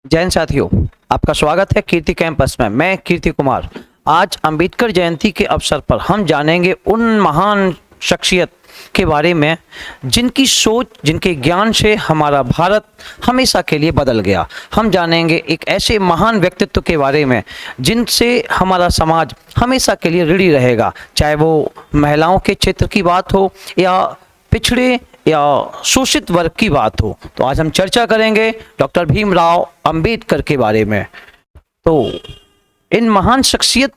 जैन साथियों, आपका स्वागत है कीर्ति कैंपस में। मैं कीर्ति कुमार। आज अंबेडकर जयंती के अवसर पर हम जानेंगे उन महान शख्सियत के बारे में जिनकी सोच, जिनके ज्ञान से हमारा भारत हमेशा के लिए बदल गया। हम जानेंगे एक ऐसे महान व्यक्तित्व के बारे में जिनसे हमारा समाज हमेशा के लिए ऋणी रहेगा, चाहे वो महिलाओं के क्षेत्र की बात हो या पिछड़े या शोषित वर्ग की बात हो। तो आज हम चर्चा करेंगे डॉक्टर भीमराव अंबेडकर के बारे में। तो इन महान शख्सियत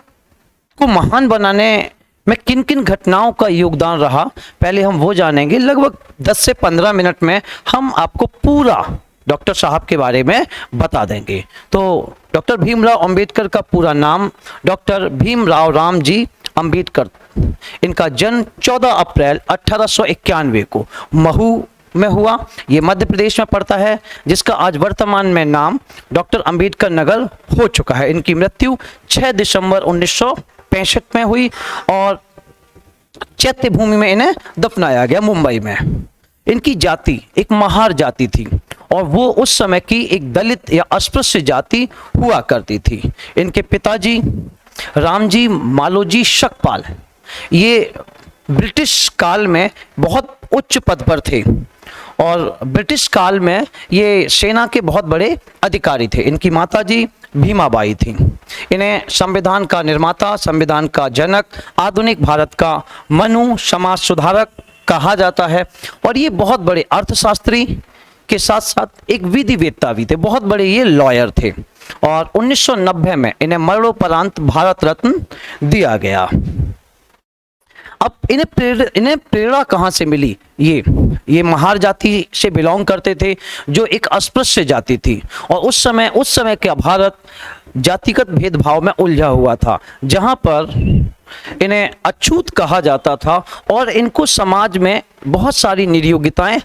को महान बनाने में किन किन घटनाओं का योगदान रहा, पहले हम वो जानेंगे। लगभग 10 से 15 मिनट में हम आपको पूरा डॉक्टर साहब के बारे में बता देंगे। तो डॉक्टर भीमराव अंबेडकर का पूरा नाम डॉक्टर भीमराव रामजी अंबेडकर। इनका जन्म 14 अप्रैल 1891 को महू में हुआ। ये मध्य प्रदेश में पड़ता है, जिसका आज वर्तमान में नाम डॉक्टर अंबेडकर नगर हो चुका है। इनकी मृत्यु 6 दिसंबर 1965 में हुई और चैत्य भूमि में इन्हें दफनाया गया, मुंबई में। इनकी जाति एक महार जाति थी और वो उस समय की एक दलित या अस्पृश्य जाति हुआ करती थी। इनके पिताजी रामजी मालोजी शकपाल, ये ब्रिटिश काल में बहुत उच्च पद पर थे और ब्रिटिश काल में ये सेना के बहुत बड़े अधिकारी थे। इनकी माताजी भीमाबाई थी। इन्हें संविधान का निर्माता, संविधान का जनक, आधुनिक भारत का मनु, समाज सुधारक कहा जाता है। और ये बहुत बड़े अर्थशास्त्री के साथ साथ एक विधिवेत्ता भी थे, बहुत बड़े ये लॉयर थे। और 1990 में इन्हें मरणोपरांत भारत रत्न दिया गया। अब इन्हें प्रेरणा कहाँ से मिली? ये महार जाति से बिलोंग करते थे, जो एक अस्पृश्य जाति थी। और उस समय का भारत जातिगत भेदभाव में उलझा हुआ था, जहाँ पर इन्हें अछूत कहा जाता था और इनको समाज में बहुत सारी नियोगिताएं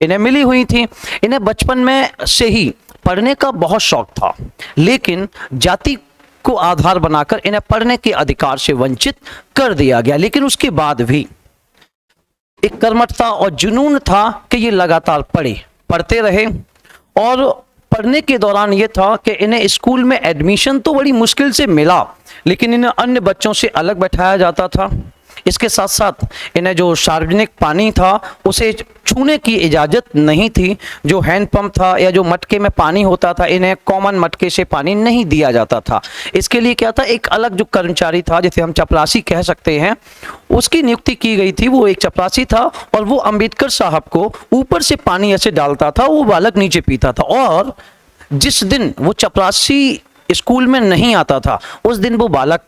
इन्हें मिली हुई थी। इन्हें बचपन में से ही पढ़ने का बहुत शौक था, लेकिन जाति को आधार बनाकर इन्हें पढ़ने के अधिकार से वंचित कर दिया गया। लेकिन उसके बाद भी एक कर्मठता और जुनून था कि ये लगातार पढ़ते रहे। और पढ़ने के दौरान ये था कि इन्हें स्कूल में एडमिशन तो बड़ी मुश्किल से मिला, लेकिन इन्हें अन्य बच्चों से अलग बैठाया जाता था। इसके साथ साथ इन्हें जो सार्वजनिक पानी था उसे छूने की इजाज़त नहीं थी। जो हैंडपंप था या जो मटके में पानी होता था, इन्हें कॉमन मटके से पानी नहीं दिया जाता था। इसके लिए क्या था, एक अलग जो कर्मचारी था, जिसे हम चपरासी कह सकते हैं, उसकी नियुक्ति की गई थी। वो एक चपरासी था और वो अंबेडकर साहब को ऊपर से पानी ऐसे डालता था, वो बालक नीचे पीता था। और जिस दिन वो चपरासी स्कूल में नहीं आता था, उस दिन वो बालक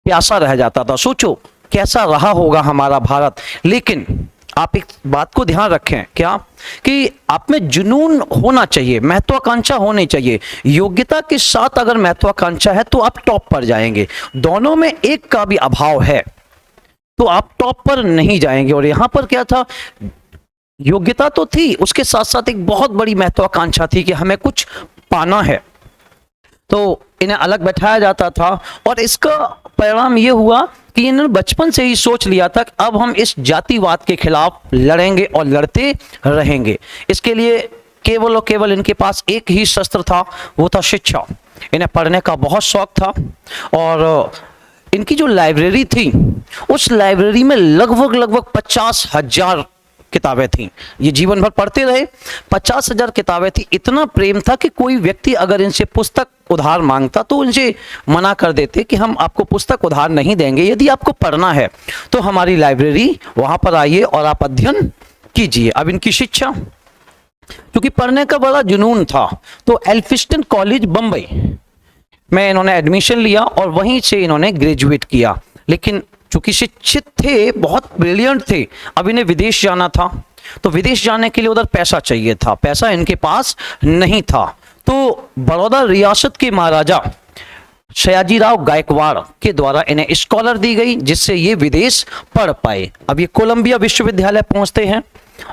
प्यासा रह जाता था। सोचो कैसा रहा होगा हमारा भारत। लेकिन आप एक बात को ध्यान रखें, क्या कि आप में जुनून होना चाहिए, महत्वाकांक्षा होनी चाहिए। योग्यता के साथ अगर महत्वाकांक्षा है तो आप टॉप पर जाएंगे। दोनों में एक का भी अभाव है तो आप टॉप पर नहीं जाएंगे। और यहाँ पर क्या था, योग्यता तो थी, उसके साथ साथ एक बहुत बड़ी महत्वाकांक्षा थी कि हमें कुछ पाना है। तो इन्हें अलग बैठाया जाता था और इसका परिणाम ये हुआ कि इन्होंने बचपन से ही सोच लिया था कि अब हम इस जातिवाद के खिलाफ लड़ेंगे और लड़ते रहेंगे। इसके लिए केवल और केवल इनके पास एक ही शस्त्र था, वो था शिक्षा। इन्हें पढ़ने का बहुत शौक था और इनकी जो लाइब्रेरी थी, उस लाइब्रेरी में लगभग 50,000 किताबें थीं। ये जीवन भर पढ़ते रहे। 50,000 किताबें थी। इतना प्रेम था कि कोई व्यक्ति अगर इनसे पुस्तक उधार मांगता तो इनसे मना कर देते कि हम आपको पुस्तक उधार नहीं देंगे, यदि आपको पढ़ना है तो हमारी लाइब्रेरी, वहां पर आइए और आप अध्ययन कीजिए। अब इनकी शिक्षा, क्योंकि पढ़ने का बड़ा जुनून था, तो एल्फिस्टन कॉलेज बम्बई में इन्होंने एडमिशन लिया और वहीं से इन्होंने ग्रेजुएट किया। लेकिन चूंकि शिक्षित थे, बहुत ब्रिलियंट थे, अब इन्हें विदेश जाना था। तो विदेश जाने के लिए उधर पैसा चाहिए था, पैसा इनके पास नहीं था। तो बड़ौदा रियासत के महाराजा सयाजीराव गायकवाड़ के द्वारा इन्हें स्कॉलर दी गई, जिससे ये विदेश पढ़ पाए। अब ये कोलंबिया विश्वविद्यालय पहुंचते हैं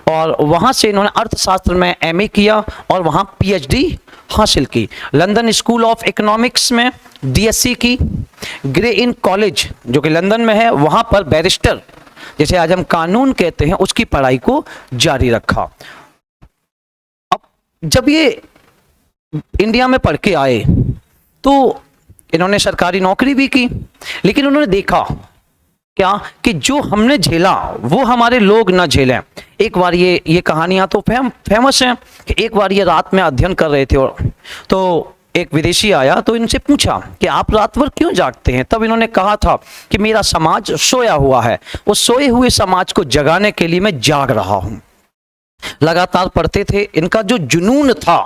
और वहां से इन्होंने अर्थशास्त्र में एमए किया और वहां पीएचडी हासिल की। लंदन स्कूल ऑफ इकोनॉमिक्स में डीएससी की। ग्रे इन कॉलेज जो कि लंदन में है, वहां पर बैरिस्टर, जैसे आज हम कानून कहते हैं, उसकी पढ़ाई को जारी रखा। अब जब ये इंडिया में पढ़ के आए तो इन्होंने सरकारी नौकरी भी की, लेकिन उन्होंने देखा क्या कि जो हमने झेला वो हमारे लोग ना झेलें। एक बार ये कहानियां तो फेमस हैं कि एक बार ये रात में अध्ययन कर रहे थे और तो एक विदेशी आया तो इनसे पूछा कि आप रात भर क्यों जागते हैं। तब इन्होंने कहा था कि मेरा समाज सोया हुआ है, उस सोए हुए समाज को जगाने के लिए मैं जाग रहा हूं। लगातार पढ़ते थे, इनका जो जुनून था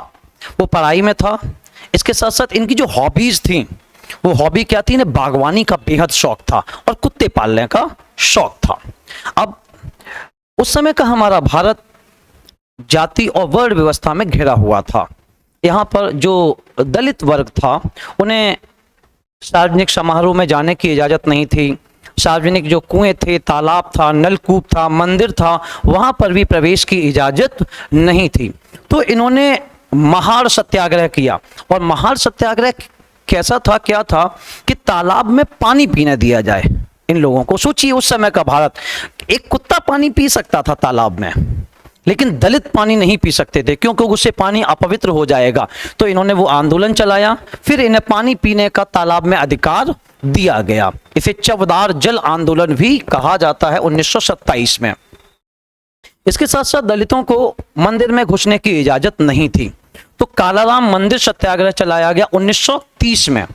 वो पढ़ाई में था। इसके साथ साथ इनकी जो हॉबीज थी वो हॉबी क्या थी, इन्हें बागवानी का बेहद शौक था और कुत्ते पालने का शौक था। अब उस समय का हमारा भारत जाति और वर्ण व्यवस्था में घिरा हुआ था। यहाँ पर जो दलित वर्ग था उन्हें सार्वजनिक समारोह में जाने की इजाज़त नहीं थी। सार्वजनिक जो कुएं थे, तालाब था, नलकूप था, मंदिर था, वहाँ पर भी प्रवेश की इजाज़त नहीं थी। तो इन्होंने महार सत्याग्रह किया। और महार सत्याग्रह कैसा था, क्या था कि तालाब में पानी पीने दिया जाए इन लोगों को। सोचिए उस समय का भारत, एक कुत्ता पानी पी सकता था तालाब में, लेकिन दलित पानी नहीं पी सकते थे क्योंकि उससे पानी अपवित्र हो जाएगा। तो इन्होंने वो आंदोलन चलाया, फिर इन्हें पानी पीने का तालाब में अधिकार दिया गया। इसे चवदार जल आंदोलन भी कहा जाता है 1927 में। इसके साथ साथ दलितों को मंदिर में घुसने की इजाजत नहीं थी, तो कालाराम मंदिर सत्याग्रह चलाया गया 1930 में।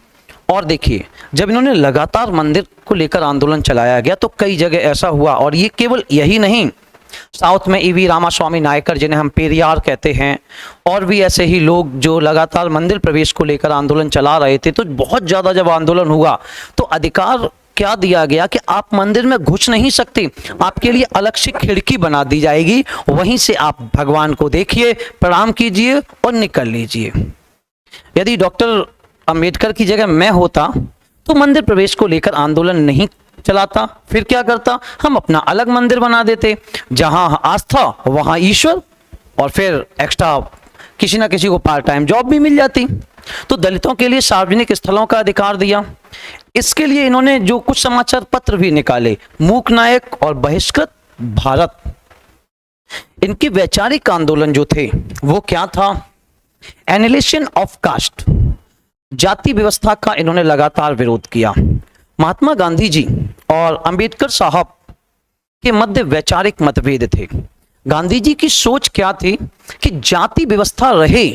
और देखिए जब इन्होंने लगातार मंदिर को लेकर आंदोलन चलाया गया तो कई जगह ऐसा हुआ, और ये केवल यही नहीं, साउथ में ईवी रामास्वामी नायकर जिन्हें हम पेरियार कहते हैं, और भी ऐसे ही लोग जो लगातार मंदिर प्रवेश को लेकर आंदोलन चला रहे थे। तो बहुत ज़्यादा जब आंदोलन हुआ तो अधिकार क्या दिया गया कि आप मंदिर में घुस नहीं सकते, आपके लिए अलग से खिड़की बना दी जाएगी, वहीं से आप भगवान को देखिए, प्रणाम कीजिए और निकल लीजिए। यदि डॉक्टर अंबेडकर की जगह मैं होता तो मंदिर प्रवेश को लेकर आंदोलन नहीं चलाता, फिर क्या करता, हम अपना अलग मंदिर बना देते, जहां आस्था वहां ईश्वर, और फिर एक्स्ट्रा किसी ना किसी को पार्ट टाइम जॉब भी मिल जाती। तो दलितों के लिए सार्वजनिक स्थलों का अधिकार दिया। इसके लिए इन्होंने जो कुछ समाचार पत्र भी निकाले, मूक नायक और बहिष्कृत भारत। इनके वैचारिक आंदोलन जो थे वो क्या था, एनिलेशन ऑफ कास्ट, जाति व्यवस्था का इन्होंने लगातार विरोध किया। महात्मा गांधी जी और अंबेडकर साहब के मध्य वैचारिक मतभेद थे। गांधी जी की सोच क्या थी कि जाति व्यवस्था रहे,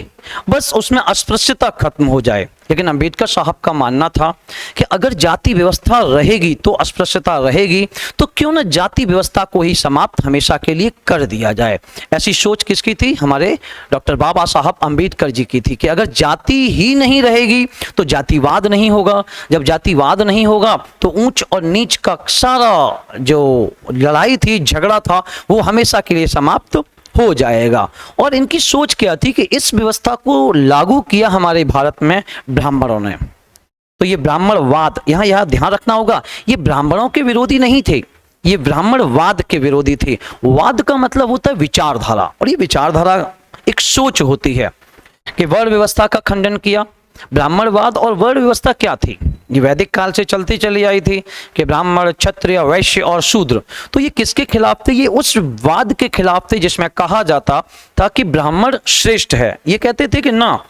बस उसमें अस्पृश्यता खत्म हो जाए, लेकिन अंबेडकर साहब का मानना था कि अगर जाति व्यवस्था रहेगी तो अस्पृश्यता रहेगी, तो क्यों न जाति व्यवस्था को ही समाप्त हमेशा के लिए कर दिया जाए। ऐसी सोच किसकी थी, हमारे डॉक्टर बाबा साहब अंबेडकर जी की थी कि अगर जाति ही नहीं रहेगी तो जातिवाद नहीं होगा, जब जातिवाद नहीं होगा तो ऊंच और नीच का सारा जो लड़ाई थी, झगड़ा था, वो हमेशा के लिए समाप्त हो जाएगा। और इनकी सोच क्या थी कि इस व्यवस्था को लागू किया हमारे भारत में ब्राह्मणों ने। तो ये ब्राह्मणवाद, यहाँ ध्यान रखना होगा, ये ब्राह्मणों के विरोधी नहीं थे, ये ब्राह्मणवाद के विरोधी थे। वाद का मतलब होता है विचारधारा, और ये विचारधारा एक सोच होती है कि वर्ण व्यवस्था का खंडन किया। ब्राह्मणवाद और वर्ण व्यवस्था क्या थी, ये वैदिक काल से चलती चली आई थी कि ब्राह्मण, क्षत्रिय, वैश्य और शूद्र। तो ये किसके खिलाफ थे, ये उस वाद के खिलाफ थे जिसमें कहा जाता था कि ब्राह्मण श्रेष्ठ है। ये कहते थे कि ना,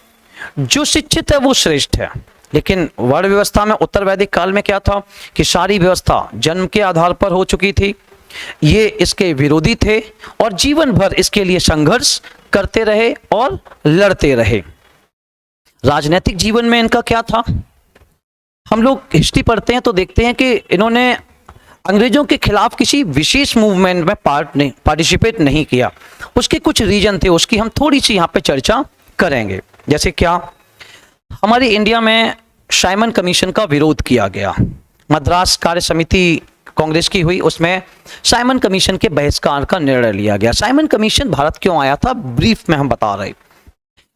जो शिक्षित है वो श्रेष्ठ है। लेकिन वर्ण व्यवस्था में उत्तर वैदिक काल में क्या था कि सारी व्यवस्था जन्म के आधार पर हो चुकी थी। ये इसके विरोधी थे और जीवन भर इसके लिए संघर्ष करते रहे और लड़ते रहे। राजनीतिक जीवन में इनका क्या था, हम लोग हिस्ट्री पढ़ते हैं तो देखते हैं कि इन्होंने अंग्रेजों के खिलाफ किसी विशेष मूवमेंट में पार्टिसिपेट नहीं किया। उसके कुछ रीजन थे, उसकी हम थोड़ी सी यहाँ पे चर्चा करेंगे। जैसे क्या, हमारे इंडिया में साइमन कमीशन का विरोध किया गया, मद्रास कार्य समिति कांग्रेस की हुई, उसमें साइमन कमीशन के बहिष्कार का निर्णय लिया गया। साइमन कमीशन भारत क्यों आया था, ब्रीफ में हम बता रहे।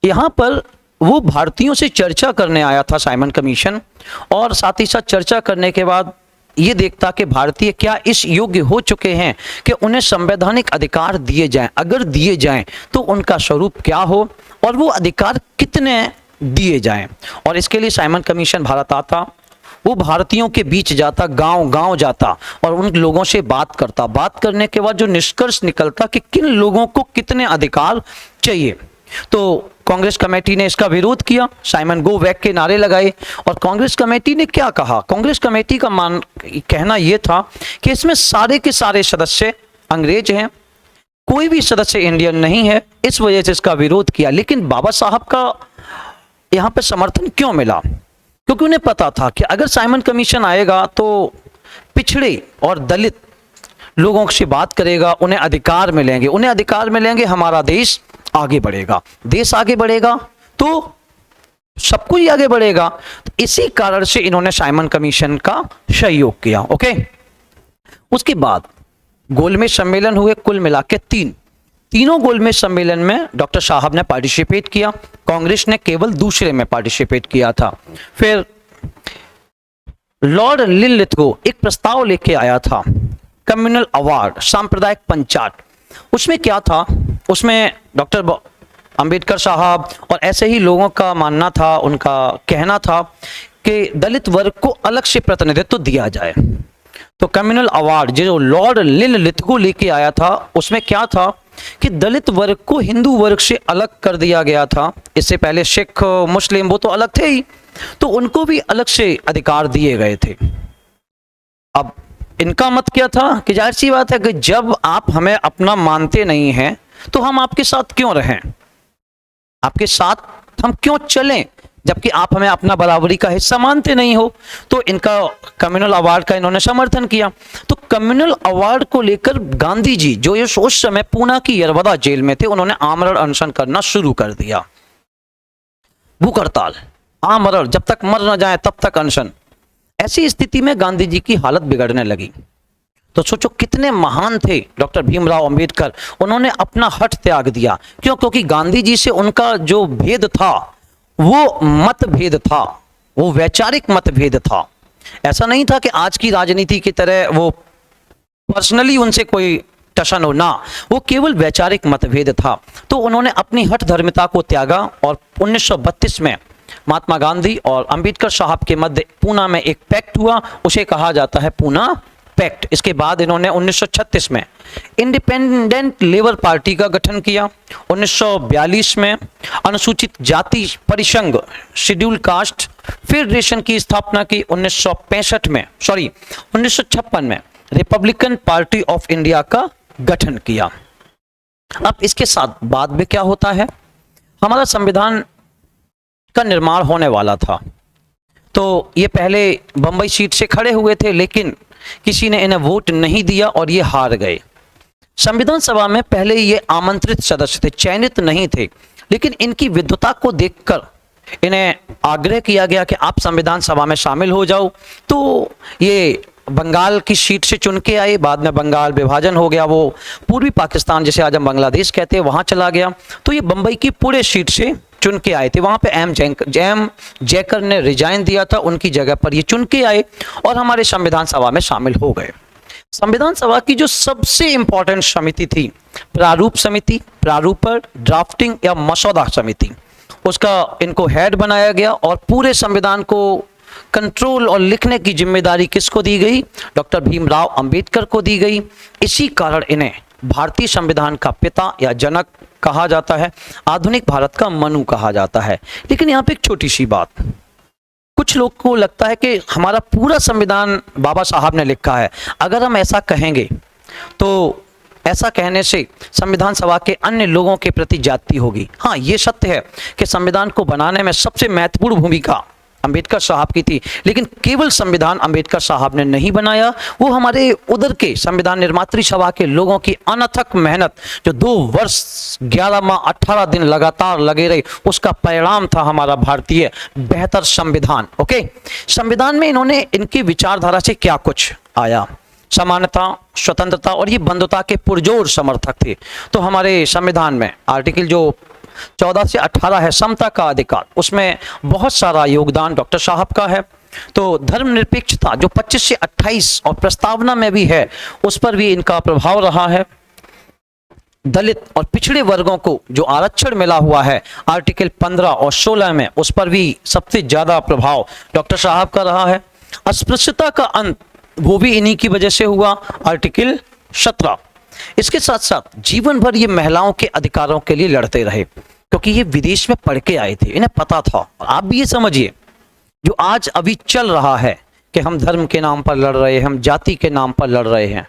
यहाँ पर वो भारतीयों से चर्चा करने आया था साइमन कमीशन, और साथ ही साथ चर्चा करने के बाद ये देखता कि भारतीय क्या इस योग्य हो चुके हैं कि उन्हें संवैधानिक अधिकार दिए जाएं, अगर दिए जाएं तो उनका स्वरूप क्या हो और वो अधिकार कितने दिए जाएं। और इसके लिए साइमन कमीशन भारत आता, वो भारतीयों के बीच जाता, गांव गांव जाता और उन लोगों से बात करता। बात करने के बाद जो निष्कर्ष निकलता कि किन लोगों को कितने अधिकार चाहिए, तो कांग्रेस कमेटी ने इसका विरोध किया, साइमन गो बैक के नारे लगाए। और कांग्रेस कमेटी ने क्या कहा? कांग्रेस कमेटी का कहना यह था कि इसमें सारे के सारे सदस्य अंग्रेज हैं, कोई भी सदस्य इंडियन नहीं है, इस वजह से इसका विरोध किया। लेकिन बाबा साहब का यहाँ पे समर्थन क्यों मिला? क्योंकि उन्हें पता था कि अगर साइमन कमीशन आएगा तो पिछड़े और दलित लोगों से बात करेगा, उन्हें अधिकार मिलेंगे, उन्हें अधिकार मिलेंगे, हमारा देश आगे बढ़ेगा। देश आगे बढ़ेगा तो सब कुछ आगे बढ़ेगा। तो इसी कारण से इन्होंने साइमन कमीशन का सहयोग किया। ओके, उसके बाद गोलमेज सम्मेलन हुए, कुल मिला के तीनों गोलमेज सम्मेलन में डॉक्टर साहब ने पार्टिसिपेट किया, कांग्रेस ने केवल दूसरे में पार्टिसिपेट किया था। फिर लॉर्ड लिनलिथगो एक प्रस्ताव लेके आया था, कम्युनल अवार्ड, सांप्रदायिक पंचायत। उसमें क्या था? उसमें डॉक्टर अंबेडकर साहब और ऐसे ही लोगों का मानना था, उनका कहना था कि दलित वर्ग को अलग से प्रतिनिधित्व दिया जाए। तो कम्युनल अवार्ड जो लॉर्ड लिनलिथगो लेके आया था, उसमें क्या था कि दलित वर्ग को हिंदू वर्ग से अलग कर दिया गया था। इससे पहले सिख, मुस्लिम वो तो अलग थे ही, तो उनको भी अलग से अधिकार दिए गए थे। अब इनका मत क्या था कि जाहिर सी बात है कि जब आप हमें अपना मानते नहीं हैं तो हम आपके साथ क्यों रहें, आपके साथ हम क्यों चलें, जबकि आप हमें अपना बराबरी का हिस्सा मानते नहीं हो। तो इनका कम्युनल अवार्ड का इन्होंने समर्थन किया। तो कम्युनल अवार्ड को लेकर गांधी जी जो ये उस समय पूना की यरवदा जेल में थे, उन्होंने आमरण अनशन करना शुरू कर दिया। भूख हड़ताल, आमरण, जब तक मर न जाए तब तक अनशन। ऐसी स्थिति में गांधी जी की हालत बिगड़ने लगी। तो सोचो कितने महान थे डॉक्टर भीमराव अंबेडकर, उन्होंने अपना हठ त्याग दिया। क्यों? क्योंकि गांधी जी से उनका जो भेद था वो मतभेद था, वो वैचारिक मतभेद था। ऐसा नहीं था कि आज की राजनीति की तरह वो पर्सनली उनसे कोई टशन हो, ना, वो केवल वैचारिक मतभेद था। तो उन्होंने अपनी हठ धर्मिता को त्यागा और 1932 में महात्मा गांधी और अंबेडकर साहब के मध्य पूना में एक पैक्ट हुआ, उसे कहा जाता है पूना पैक्ट। इसके बाद इन्होंने 1936 में इंडिपेंडेंट लेबर पार्टी का गठन किया। 1942 में अनुसूचित जाति परिसंघ शेड्यूल कास्ट फेडरेशन की स्थापना की। 1956 में रिपब्लिकन पार्टी ऑफ इंडिया का गठन किया। अब इसके साथ बाद में क्या होता है, हमारा संविधान का निर्माण होने वाला था। तो ये पहले बंबई सीट से खड़े हुए थे, लेकिन किसी ने इन्हें वोट नहीं दिया और ये हार गए। संविधान सभा में पहले ये आमंत्रित सदस्य थे, चयनित नहीं थे, लेकिन इनकी विद्वता को देखकर इन्हें आग्रह किया गया कि आप संविधान सभा में शामिल हो जाओ। तो ये बंगाल की सीट से चुन के आए, बाद में बंगाल विभाजन हो गया, वो पूर्वी पाकिस्तान जिसे आज हम बांग्लादेश कहते हैं वहां चला गया। तो ये बंबई की पूरे सीट से चुन के आए थे। वहां पे एम जैकर ने रिजाइन दिया था, उनकी जगह पर ये चुन के आए और हमारे संविधान सभा में शामिल हो गए। संविधान सभा की जो सबसे इंपॉर्टेंट समिति थी, प्रारूप समिति, प्रारूपर, ड्राफ्टिंग या मसौदा समिति, उसका इनको हेड बनाया गया और पूरे संविधान को कंट्रोल और लिखने की जिम्मेदारी किसको दी गई? डॉक्टर भीमराव अंबेडकर को दी गई। इसी कारण इन्हें भारतीय संविधान का पिता या जनक कहा जाता है, आधुनिक भारत का मनु कहा जाता है। लेकिन यहाँ पे एक छोटी सी बात, कुछ लोग को लगता है कि हमारा पूरा संविधान बाबा साहब ने लिखा है। अगर हम ऐसा कहेंगे तो ऐसा कहने से संविधान सभा के अन्य लोगों के प्रति जाति होगी। हाँ, ये सत्य है कि संविधान को बनाने में सबसे महत्वपूर्ण भूमिका अंबेडकर साहब की थी, लेकिन केवल संविधान अंबेडकर साहब ने नहीं बनाया, वो हमारे उधर के संविधान निर्मात्री सभा के लोगों की अनथक मेहनत, जो 2 वर्ष 11 माह 18 दिन लगातार लगे रहे, उसका परिणाम था हमारा भारतीय बेहतर संविधान। ओके, संविधान में इन्होंने इनकी विचारधारा से क्या कुछ आया, समानता, स्वतंत्रता और ये बंधुता के पुरजोर समर्थक थे। तो हमारे संविधान में आर्टिकल जो 14 से 18 है, समता का अधिकार, उसमें बहुत सारा योगदान डॉक्टर साहब का है। तो धर्मनिरपेक्षता जो 25 से 28 और प्रस्तावना में भी है, उस पर भी इनका प्रभाव रहा है। दलित और पिछड़े वर्गों को जो आरक्षण मिला हुआ है आर्टिकल 15 और 16 में, उस पर भी सबसे ज्यादा प्रभाव डॉक्टर साहब का रहा है। अस्पृश्यता का अंत वो भी इन्हीं की वजह से हुआ, आर्टिकल 17। इसके साथ साथ जीवन भर ये महिलाओं के अधिकारों के लिए लड़ते रहे। क्योंकि ये विदेश में पढ़ के आए थे, इन्हें पता था। और आप भी ये समझिए, जो आज अभी चल रहा है कि हम धर्म के नाम पर लड़ रहे हैं, हम जाति के नाम पर लड़ रहे हैं,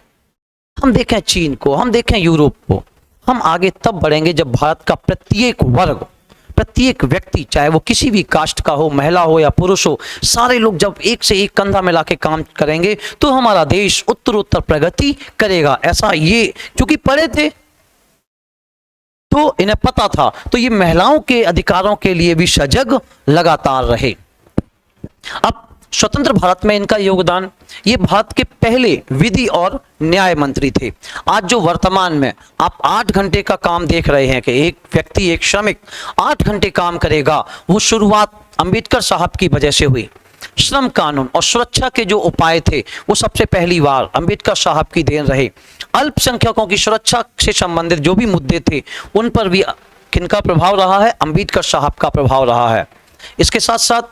हम देखें चीन को, हम देखें यूरोप को, हम आगे तब बढ़ेंगे जब भारत का प्रत्येक वर्ग, प्रत्येक व्यक्ति, चाहे वो किसी भी कास्ट का हो, महिला हो या पुरुष हो, सारे लोग जब एक से एक कंधा मिला के काम करेंगे तो हमारा देश उत्तरोत्तर प्रगति करेगा। ऐसा ये क्योंकि पढ़े थे तो इन्हें पता था, तो ये महिलाओं के अधिकारों के लिए भी सजग लगातार रहे। अब स्वतंत्र भारत में इनका योगदान, ये भारत के पहले विधि और न्याय मंत्री थे। आज जो वर्तमान में आप 8 घंटे का काम देख रहे हैं कि एक व्यक्ति, एक श्रमिक 8 घंटे काम करेगा, वो शुरुआत अंबेडकर साहब की वजह से हुई। श्रम कानून और सुरक्षा के जो उपाय थे वो सबसे पहली बार अंबेडकर साहब की देन रहे। अल्पसंख्यकों की सुरक्षा से संबंधित जो भी मुद्दे थे उन पर भी किनका प्रभाव रहा है? अंबेडकर साहब का प्रभाव रहा है। इसके साथ साथ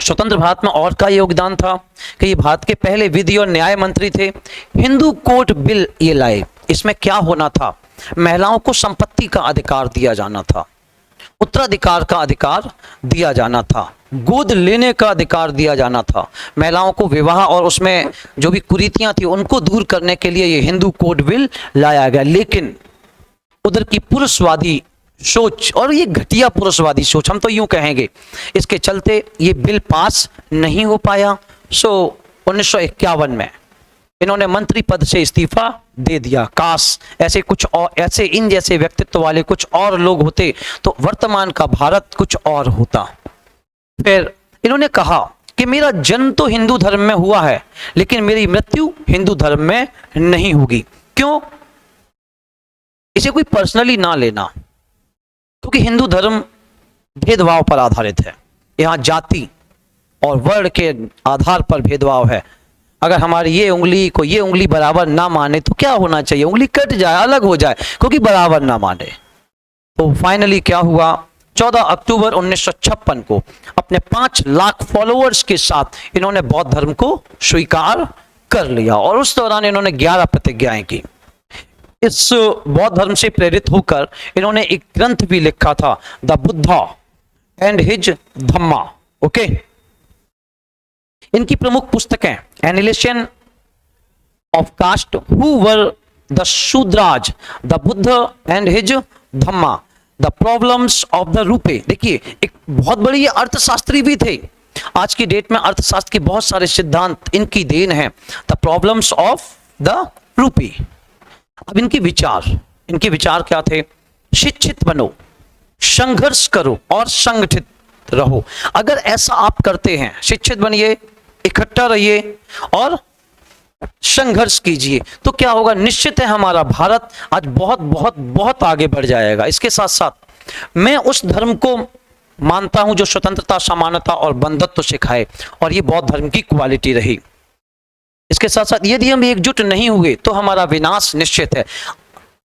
स्वतंत्र भारत में और का योगदान था कि ये भारत के पहले विधि और न्याय मंत्री थे। हिंदू कोड बिल ये लाए। इसमें क्या होना था? महिलाओं को संपत्ति का अधिकार दिया जाना था, उत्तराधिकार का अधिकार दिया जाना था, गोद लेने का अधिकार दिया जाना था, महिलाओं को विवाह और उसमें जो भी कुरीतियां थी उनको दूर करने के लिए ये हिंदू कोड बिल लाया गया। लेकिन उधर की पुरुषवादी सोच, और ये घटिया पुरुषवादी सोच हम तो यूं कहेंगे, इसके चलते ये बिल पास नहीं हो पाया। सो 1951 में इन्होंने मंत्री पद से इस्तीफा दे दिया। काश ऐसे कुछ और, ऐसे इन जैसे व्यक्तित्व वाले कुछ और लोग होते तो वर्तमान का भारत कुछ और होता। फिर इन्होंने कहा कि मेरा जन्म तो हिंदू धर्म में हुआ है लेकिन मेरी मृत्यु हिंदू धर्म में नहीं होगी। क्यों? इसे कोई पर्सनली ना लेना, क्योंकि हिंदू धर्म भेदभाव पर आधारित है। यहाँ जाति और वर्ण के आधार पर भेदभाव है। अगर हमारी ये उंगली को ये उंगली बराबर ना माने तो क्या होना चाहिए? उंगली कट जाए, अलग हो जाए, क्योंकि बराबर ना माने। तो फाइनली क्या हुआ? 14 अक्टूबर 1956 को अपने 5 लाख फॉलोअर्स के साथ इन्होंने बौद्ध धर्म को स्वीकार कर लिया और उस दौरान इन्होंने 11 प्रतिज्ञाएं की। इस बौद्ध धर्म से प्रेरित होकर इन्होंने एक ग्रंथ भी लिखा था, the Buddha and his Dhamma. Okay, इनकी प्रमुख पुस्तकें annihilation of caste, who were the Shudras, the Buddha and his Dhamma, the problems of the rupee. देखिए, एक बहुत बड़ी ये अर्थशास्त्री भी थे। आज की डेट में अर्थशास्त्र के बहुत सारे सिद्धांत इनकी देन है। The problems of the rupee. अब इनके विचार क्या थे? शिक्षित बनो, संघर्ष करो और संगठित रहो। अगर ऐसा आप करते हैं, शिक्षित बनिए, इकट्ठा रहिए और संघर्ष कीजिए, तो क्या होगा? निश्चित है हमारा भारत आज बहुत बहुत बहुत आगे बढ़ जाएगा। इसके साथ साथ मैं उस धर्म को मानता हूं जो स्वतंत्रता, समानता और बंधुत्व सिखाए, और ये बौद्ध धर्म की क्वालिटी रही। इसके साथ साथ यदि हम एकजुट नहीं हुए तो हमारा विनाश निश्चित है।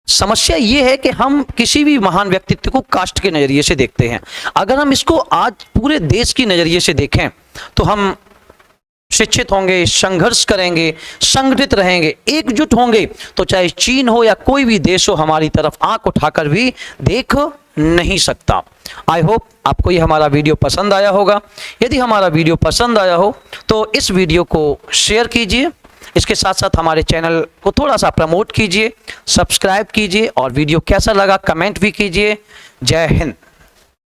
समस्या यह है कि हम किसी भी महान व्यक्तित्व को कास्ट के नजरिए से देखते हैं। अगर हम इसको आज पूरे देश की नजरिए से देखें तो हम शिक्षित होंगे, संघर्ष करेंगे, संगठित रहेंगे, एकजुट होंगे, तो चाहे चीन हो या कोई भी देश हो, हमारी तरफ आंख उठाकर भी देख नहीं सकता। आई होप आपको ये हमारा वीडियो पसंद आया होगा। यदि हमारा वीडियो पसंद आया हो तो इस वीडियो को शेयर कीजिए। इसके साथ साथ हमारे चैनल को थोड़ा सा प्रमोट कीजिए, सब्सक्राइब कीजिए और वीडियो कैसा लगा कमेंट भी कीजिए। जय हिंद।